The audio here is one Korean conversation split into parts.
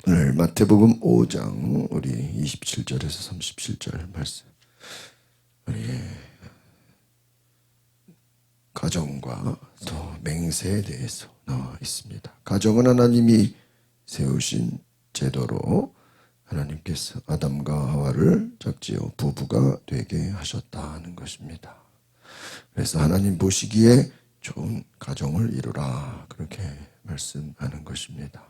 오늘 마태복음 5장 우리 27절에서 37절 말씀, 우리 가정과 또 맹세에 대해서 나와 있습니다. 가정은 하나님이 세우신 제도로 하나님께서 아담과 하와를 짝지어 부부가 되게 하셨다는 것입니다. 그래서 하나님 보시기에 좋은 가정을 이루라, 그렇게 말씀하는 것입니다.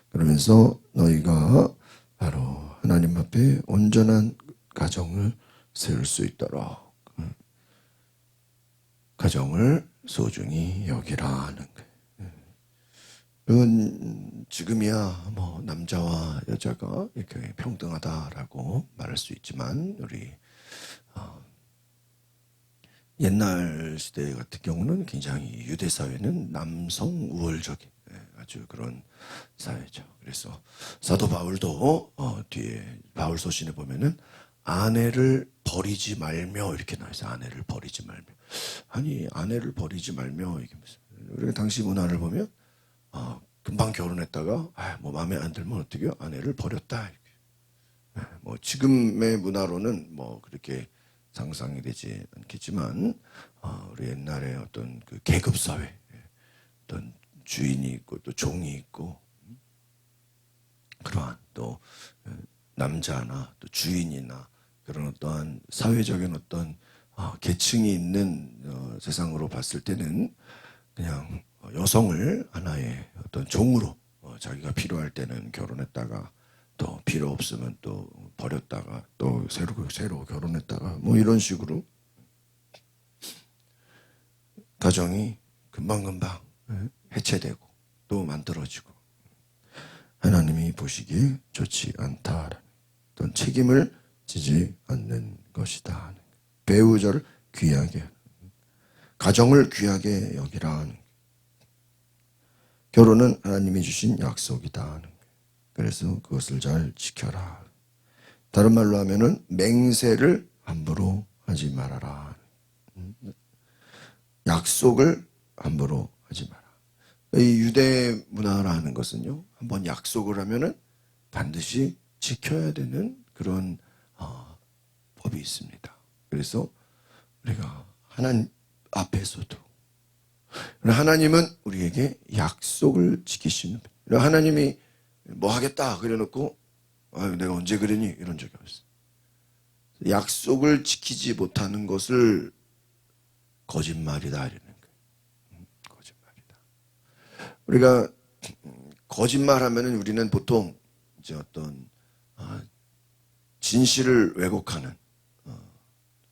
그러면서 너희가 바로 하나님 앞에 온전한 가정을 세울 수 있도록 가정을 소중히 여기라 하는 거예요. 이건 지금이야 뭐 남자와 여자가 이렇게 평등하다라고 말할 수 있지만, 우리 옛날 시대 같은 경우는 굉장히 유대 사회는 남성 우월적인 아주 그런 사회죠. 그래서 사도 바울도 뒤에 바울 서신에 보면은 아내를 버리지 말며 이렇게 나와 있어요. 아내를 버리지 말며. 아니, 아내를 버리지 말며 이게 무슨? 우리가 당시 문화를 보면 금방 결혼했다가 뭐 마음에 안 들면 어떻게 해요? 아내를 버렸다. 뭐 지금의 문화로는 뭐 그렇게 상상이 되지 않겠지만, 우리 옛날에 어떤 그 계급 사회, 어떤 주인이 있고 또 종이 있고, 그러한 또 남자나 또 주인이나 그런 어떠한 사회적인 어떤 계층이 있는 세상으로 봤을 때는 그냥 여성을 하나의 어떤 종으로 자기가 필요할 때는 결혼했다가 또 필요 없으면 또 버렸다가 또 새로 결혼했다가 뭐 이런 식으로 가정이 금방금방 해체되고 또 만들어지고, 하나님이 보시기에 좋지 않다라는 어떤 책임을 지지 않는 것이다. 배우자를 귀하게, 가정을 귀하게 여기라 하는, 결혼은 하나님이 주신 약속이다 하는 거예요. 그래서 그것을 잘 지켜라. 다른 말로 하면은 맹세를 함부로 하지 말아라. 약속을 함부로 하지 마라. 이 유대 문화라는 것은요, 한번 약속을 하면은 반드시 지켜야 되는 그런 법이 있습니다. 그래서 우리가 하나님 앞에서도, 하나님은 우리에게 약속을 지키시는, 하나님이 뭐 하겠다 그래놓고 내가 언제 그러니 이런 적이 없어요. 약속을 지키지 못하는 것을 거짓말이다 이러는 거예요. 거짓말이다. 우리가 거짓말하면은 우리는 보통 이제 어떤 진실을 왜곡하는,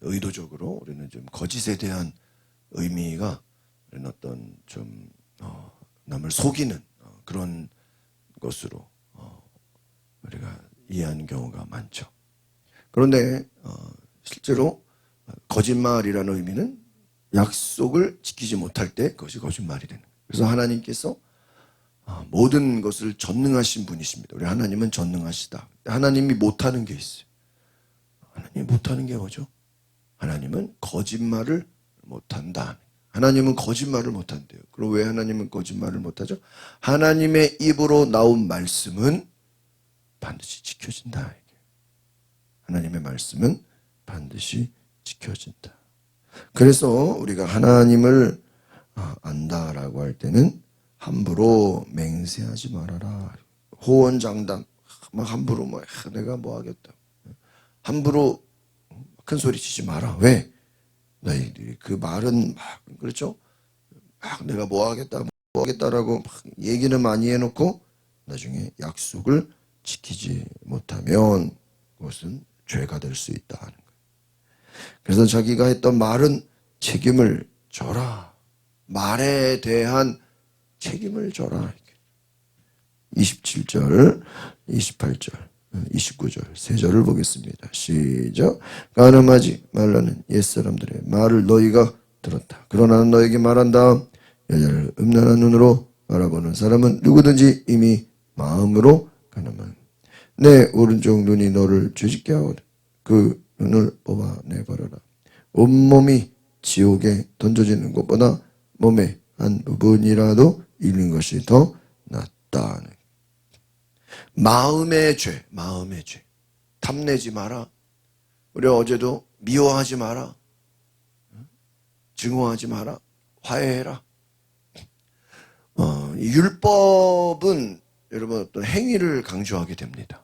의도적으로 우리는 좀 거짓에 대한 의미가 어떤 좀 남을 속이는 그런 것으로 우리가 이해하는 경우가 많죠. 그런데 실제로 거짓말이라는 의미는 약속을 지키지 못할 때 그것이 거짓말이 되는 거예요. 그래서 하나님께서 모든 것을 전능하신 분이십니다. 우리 하나님은 전능하시다. 하나님이 못하는 게 있어요. 하나님이 못하는 게 뭐죠? 하나님은 거짓말을 못한다. 하나님은 거짓말을 못한대요. 그럼 왜 하나님은 거짓말을 못하죠? 하나님의 입으로 나온 말씀은 반드시 지켜진다. 하나님의 말씀은 반드시 지켜진다. 그래서 우리가 하나님을 안다라고 할 때는 함부로 맹세하지 말아라. 호언장담, 막 함부로 뭐 내가 뭐 하겠다. 함부로 큰 소리 치지 마라. 왜? 너희들이 그 말은 막, 그렇죠? 막 내가 뭐 하겠다라고 막 얘기는 많이 해놓고 나중에 약속을 지키지 못하면 그것은 죄가 될 수 있다 하는 거예요. 그래서 자기가 했던 말은 책임을 져라. 말에 대한 책임을 져라. 27절, 28절, 29절 세 절을 보겠습니다. 시작. 간음하지 말라는 옛사람들의 말을 너희가 들었다. 그러나 너에게 말한다. 여자를 음란한 눈으로 바라보는 사람은 누구든지 이미 마음으로 간음한 내 오른쪽 눈이 너를 죄짓게 하거든 그 눈을 뽑아내버려라. 온몸이 지옥에 던져지는 것보다 몸의 한 부분이라도 잃는 것이 더 낫다. 마음의 죄, 마음의 죄. 탐내지 마라. 우리 어제도 미워하지 마라. 증오하지 마라. 화해해라. 이 율법은 여러분 어떤 행위를 강조하게 됩니다.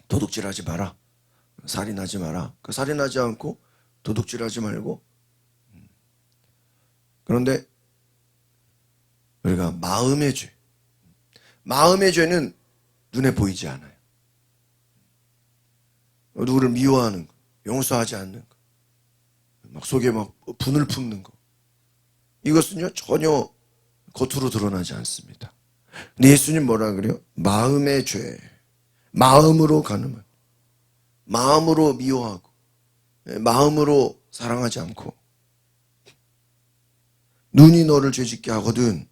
도둑질하지 마라. 살인하지 마라. 그 살인하지 않고 도둑질하지 말고. 그런데 우리가 마음의 죄. 마음의 죄는 눈에 보이지 않아요. 누구를 미워하는 거, 용서하지 않는 거, 막 속에 막 분을 품는 거. 이것은요 전혀 겉으로 드러나지 않습니다. 근데 예수님 뭐라 그래요? 마음의 죄. 마음으로 가늠하고, 마음으로 미워하고, 마음으로 사랑하지 않고, 눈이 너를 죄짓게 하거든.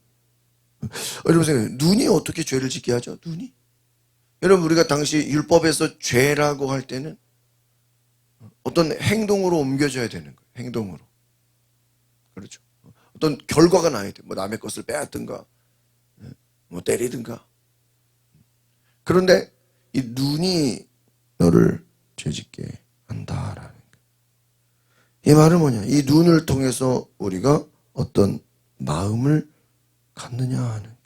여러분 생각해요. 눈이 어떻게 죄를 짓게 하죠? 눈이? 여러분 우리가 당시 율법에서 죄라고 할 때는 어떤 행동으로 옮겨져야 되는 거예요. 행동으로. 그렇죠. 어떤 결과가 나야 돼. 뭐 남의 것을 빼앗든가, 뭐 때리든가. 그런데 이 눈이 너를 죄짓게 한다라는 거예요. 이 말은 뭐냐? 이 눈을 통해서 우리가 어떤 마음을 갖느냐 하는 거예요.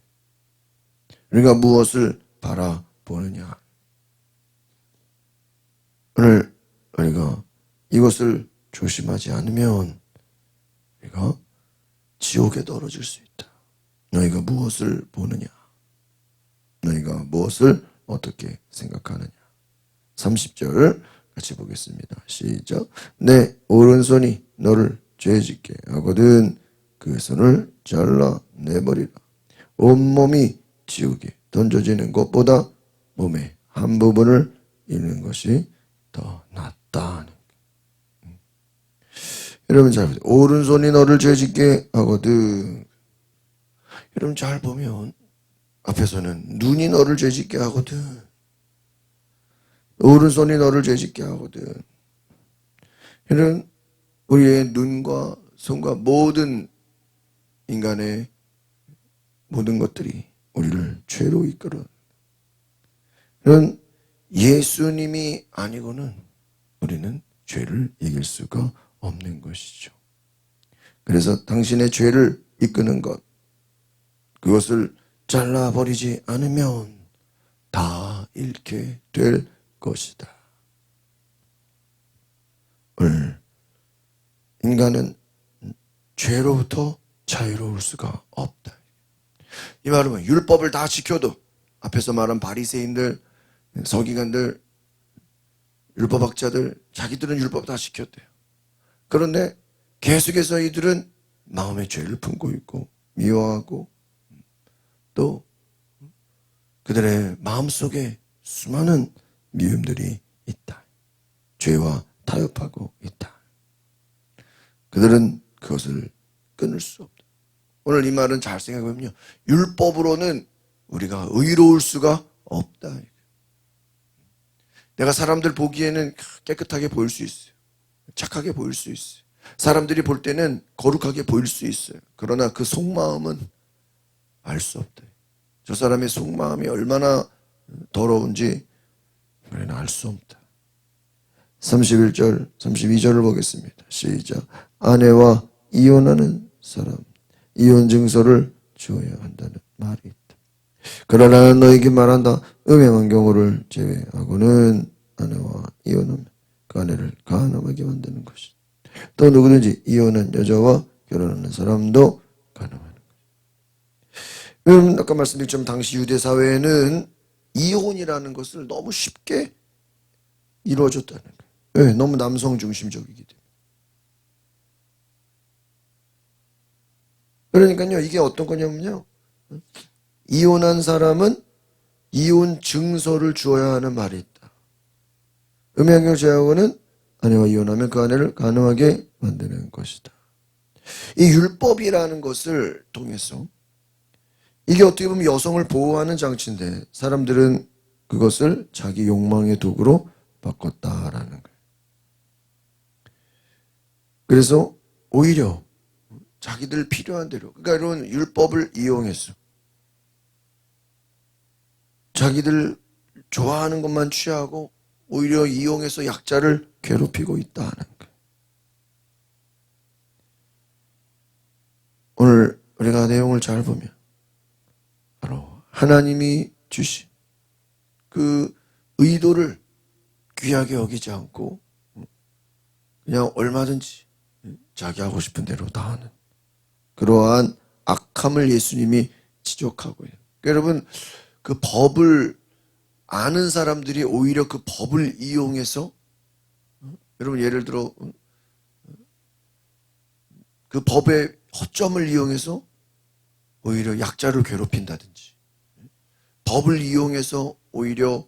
우리가 무엇을 바라보느냐. 오늘 우리가 이것을 조심하지 않으면 우리가 지옥에 떨어질 수 있다. 너희가 무엇을 보느냐? 너희가 무엇을 어떻게 생각하느냐? 30절 같이 보겠습니다. 시작. 내 오른손이 너를 죄짓게 하거든 그 손을 잘라내버리라. 온몸이 지옥에 던져지는 것보다 몸의 한 부분을 잃는 것이 더 낫다. 여러분 잘 보세요. 오른손이 너를 죄짓게 하거든. 여러분 잘 보면 앞에서는 눈이 너를 죄짓게 하거든. 오른손이 너를 죄짓게 하거든. 여러분 우리의 눈과 손과 모든 인간의 모든 것들이 우리를 죄로 이끌어. 이런 예수님이 아니고는 우리는 죄를 이길 수가 없는 것이죠. 그래서 당신의 죄를 이끄는 것, 그것을 잘라버리지 않으면 다 잃게 될 것이다. 오늘 인간은 죄로부터 자유로울 수가 없다. 이 말은 율법을 다 지켜도 앞에서 말한 바리새인들, 서기관들, 율법학자들 자기들은 율법 다 지켰대요. 그런데 계속해서 이들은 마음의 죄를 품고 있고 미워하고 또 그들의 마음속에 수많은 미움들이 있다. 죄와 타협하고 있다. 그들은 그것을 끊을 수 없다. 오늘 이 말은 잘 생각해보면요. 율법으로는 우리가 의로울 수가 없다. 내가 사람들 보기에는 깨끗하게 보일 수 있어요. 착하게 보일 수 있어요. 사람들이 볼 때는 거룩하게 보일 수 있어요. 그러나 그 속마음은 알 수 없다. 저 사람의 속마음이 얼마나 더러운지 우리는 알 수 없다. 31절, 32절을 보겠습니다. 시작. 아내와 이혼하는 사람, 이혼 증서를 주어야 한다는 말이 있다. 그러나 나는 너에게 말한다. 음행한 경우를 제외하고는 아내와 이혼하면 그 아내를 가늠하게 만드는 것이다. 또 누구든지 이혼한 여자와 결혼하는 사람도 가늠하는 것이다. 아까 말씀드린 것처럼 당시 유대 사회에는 이혼이라는 것을 너무 쉽게 이루어졌다는 거예요. 왜? 너무 남성 중심적이기 때문에. 그러니까요, 이게 어떤 거냐면요. 이혼한 사람은 이혼 증서를 주어야 하는 말이 있다. 음행을 제하고는 아내와 이혼하면 그 아내를 가늠하게 만드는 것이다. 이 율법이라는 것을 통해서 이게 어떻게 보면 여성을 보호하는 장치인데 사람들은 그것을 자기 욕망의 도구로 바꿨다라는 거예요. 그래서 오히려 자기들 필요한 대로, 그러니까 이런 율법을 이용해서 자기들 좋아하는 것만 취하고 오히려 이용해서 약자를 괴롭히고 있다는 거예요. 오늘 우리가 내용을 잘 보면 바로 하나님이 주신 그 의도를 귀하게 여기지 않고 그냥 얼마든지 자기 하고 싶은 대로 다 하는 그러한 악함을 예수님이 지적하고 있어요. 여러분, 그 법을 아는 사람들이 오히려 그 법을 이용해서 여러분 예를 들어 그 법의 허점을 이용해서 오히려 약자를 괴롭힌다든지 법을 이용해서 오히려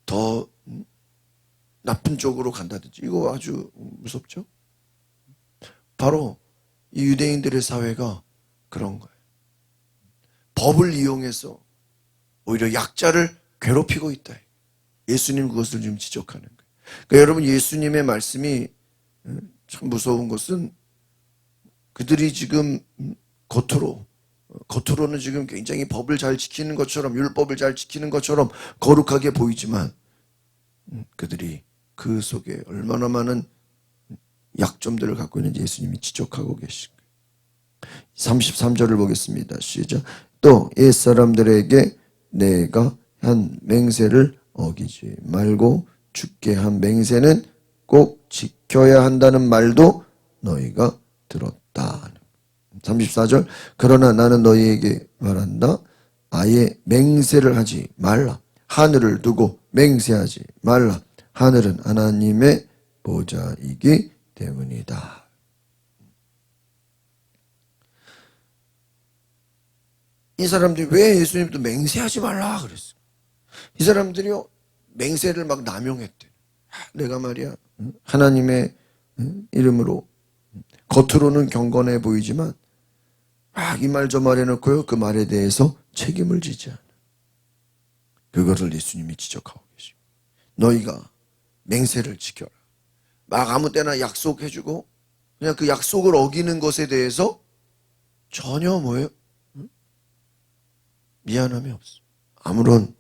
더 나쁜 쪽으로 간다든지 이거 아주 무섭죠? 바로 이 유대인들의 사회가 그런 거예요. 법을 이용해서 오히려 약자를 괴롭히고 있다. 예수님 그것을 지금 지적하는 거예요. 그러니까 여러분 예수님의 말씀이 참 무서운 것은 그들이 지금 겉으로는 지금 굉장히 법을 잘 지키는 것처럼 율법을 잘 지키는 것처럼 거룩하게 보이지만 그들이 그 속에 얼마나 많은 약점들을 갖고 있는지 예수님이 지적하고 계신 거예요. 33절을 보겠습니다. 시작. 또 옛사람들에게 내가 한 맹세를 어기지 말고 죽게 한 맹세는 꼭 지켜야 한다는 말도 너희가 들었다. 34절. 그러나 나는 너희에게 말한다. 아예 맹세를 하지 말라. 하늘을 두고 맹세하지 말라. 하늘은 하나님의 보좌이기 때문이다. 이 사람들이 왜 예수님도 맹세하지 말라 그랬어요? 이 사람들이요 맹세를 막 남용했대. 내가 말이야 하나님의 이름으로 겉으로는 경건해 보이지만 막 이 말 저 말 해놓고요 그 말에 대해서 책임을 지지 않아. 그것을 예수님이 지적하고 계십니다. 너희가 맹세를 지켜라. 막 아무 때나 약속해주고 그냥 그 약속을 어기는 것에 대해서 전혀 뭐예요? 미안함이 없어. 아무런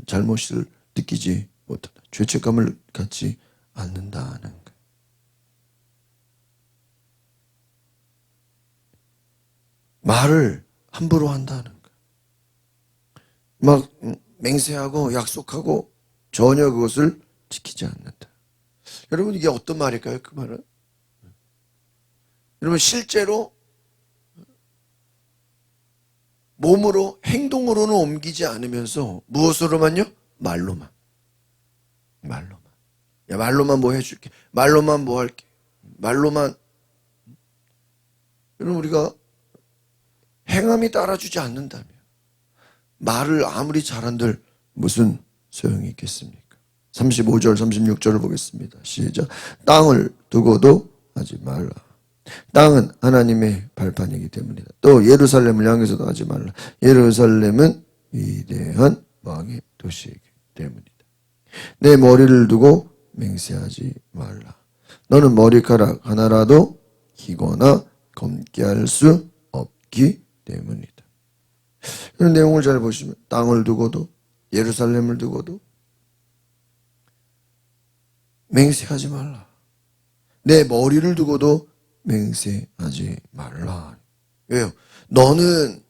잘못을 느끼지 못한다. 죄책감을 갖지 않는다는 거예요. 말을 함부로 한다는 거예요. 막 맹세하고 약속하고 전혀 그것을 지키지 않는다. 여러분 이게 어떤 말일까요? 그 말은? 여러분 실제로 몸으로 행동으로는 옮기지 않으면서 무엇으로만요? 말로만. 야 말로만 뭐 해줄게. 말로만 뭐 할게. 말로만. 여러분 우리가 행함이 따라주지 않는다면 말을 아무리 잘한들 무슨 소용이 있겠습니까? 35절 36절을 보겠습니다. 시작. 땅을 두고도 하지 말라. 땅은 하나님의 발판이기 때문이다. 또 예루살렘을 향해서도 하지 말라. 예루살렘은 위대한 왕의 도시이기 때문이다. 내 머리를 두고 맹세하지 말라. 너는 머리카락 하나라도 기거나 검게 할 수 없기 때문이다. 이 내용을 잘 보시면 땅을 두고도 예루살렘을 두고도 맹세하지 말라. 내 머리를 두고도 맹세하지 말라. 왜요? 너는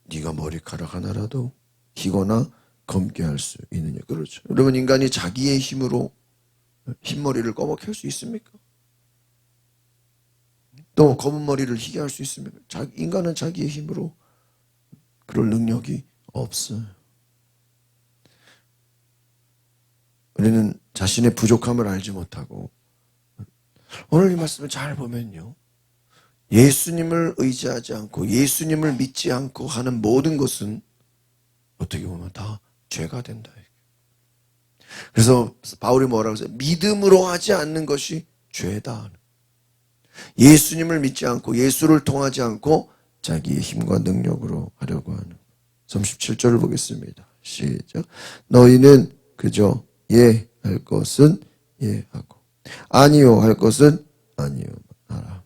네가 머리카락 하나라도 기거나 검게 할 수 있느냐. 그렇죠. 여러분 인간이 자기의 힘으로 흰머리를 검게 할 수 있습니까? 또 검은 머리를 희게 할 수 있습니까? 인간은 자기의 힘으로 그럴 능력이 없어요. 우리는 자신의 부족함을 알지 못하고 오늘 이 말씀을 잘 보면요. 예수님을 의지하지 않고 예수님을 믿지 않고 하는 모든 것은 어떻게 보면 다 죄가 된다. 그래서 바울이 뭐라고 했어요? 믿음으로 하지 않는 것이 죄다. 예수님을 믿지 않고 예수를 통하지 않고 자기의 힘과 능력으로 하려고 하는 37절을 보겠습니다. 시작. 너희는 그저 예 할 것은 예 하고 아니요 할 것은 아니요 하라.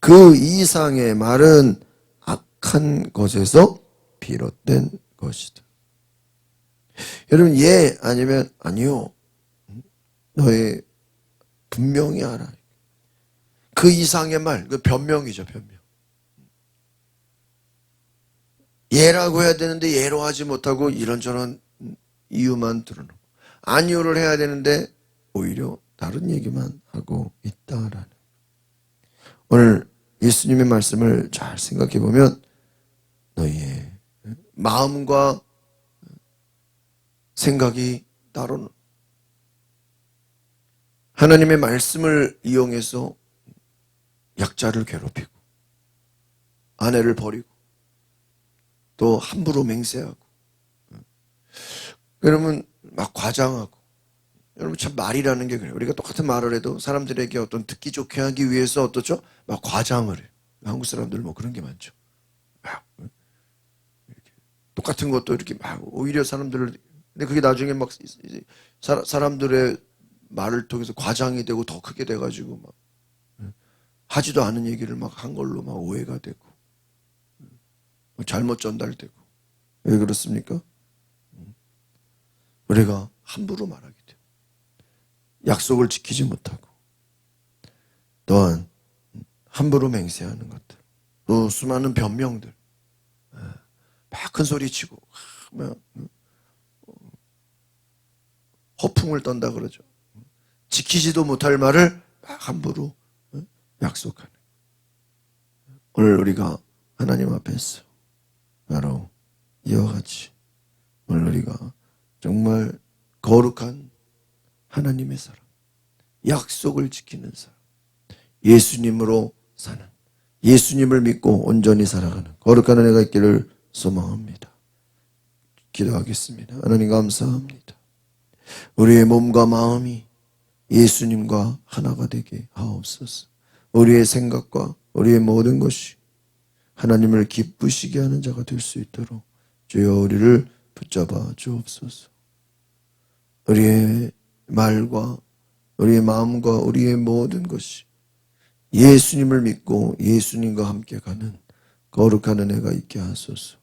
그 이상의 말은 악한 것에서 비롯된 것이다. 여러분, 예 아니면 아니요. 너의 분명히 알아. 그 이상의 말, 그 변명이죠, 변명. 예라고 해야 되는데 예로 하지 못하고 이런저런 이유만 드러내고, 아니요를 해야 되는데 오히려 다른 얘기만 하고 있다라는. 오늘 예수님의 말씀을 잘 생각해 보면 너희의 마음과 생각이 따로는 하나님의 말씀을 이용해서 약자를 괴롭히고 아내를 버리고 또 함부로 맹세하고, 여러분 막 과장하고, 여러분 참 말이라는 게 그래요. 우리가 똑같은 말을 해도 사람들에게 어떤 듣기 좋게 하기 위해서 어떻죠? 막 과장을 해요. 한국 사람들 뭐 그런 게 많죠. 막 이렇게 똑같은 것도 이렇게 막 오히려 사람들을, 근데 그게 나중에 막 사람들의 말을 통해서 과장이 되고 더 크게 돼가지고 막 하지도 않은 얘기를 막 한 걸로 막 오해가 되고 잘못 전달되고. 왜 그렇습니까? 우리가 함부로 말하게 돼요. 약속을 지키지 못하고, 또한 함부로 맹세하는 것들, 또 수많은 변명들, 막 큰 소리 치고 허풍을 떤다 그러죠. 지키지도 못할 말을 막 함부로 약속하는. 오늘 우리가 하나님 앞에서 바로 이와 같이 오늘 우리가 정말 거룩한 하나님의 사람, 약속을 지키는 사람, 예수님으로 사는, 예수님을 믿고 온전히 살아가는 거룩한 은혜가 있기를 소망합니다. 기도하겠습니다. 하나님 감사합니다. 우리의 몸과 마음이 예수님과 하나가 되게 하옵소서. 우리의 생각과 우리의 모든 것이 하나님을 기쁘시게 하는 자가 될 수 있도록 주여 우리를 붙잡아 주옵소서. 우리의 말과 우리의 마음과 우리의 모든 것이 예수님을 믿고 예수님과 함께 가는 거룩한 은혜가 있게 하소서.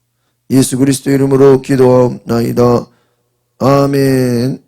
예수 그리스도 이름으로 기도하옵나이다. 아멘.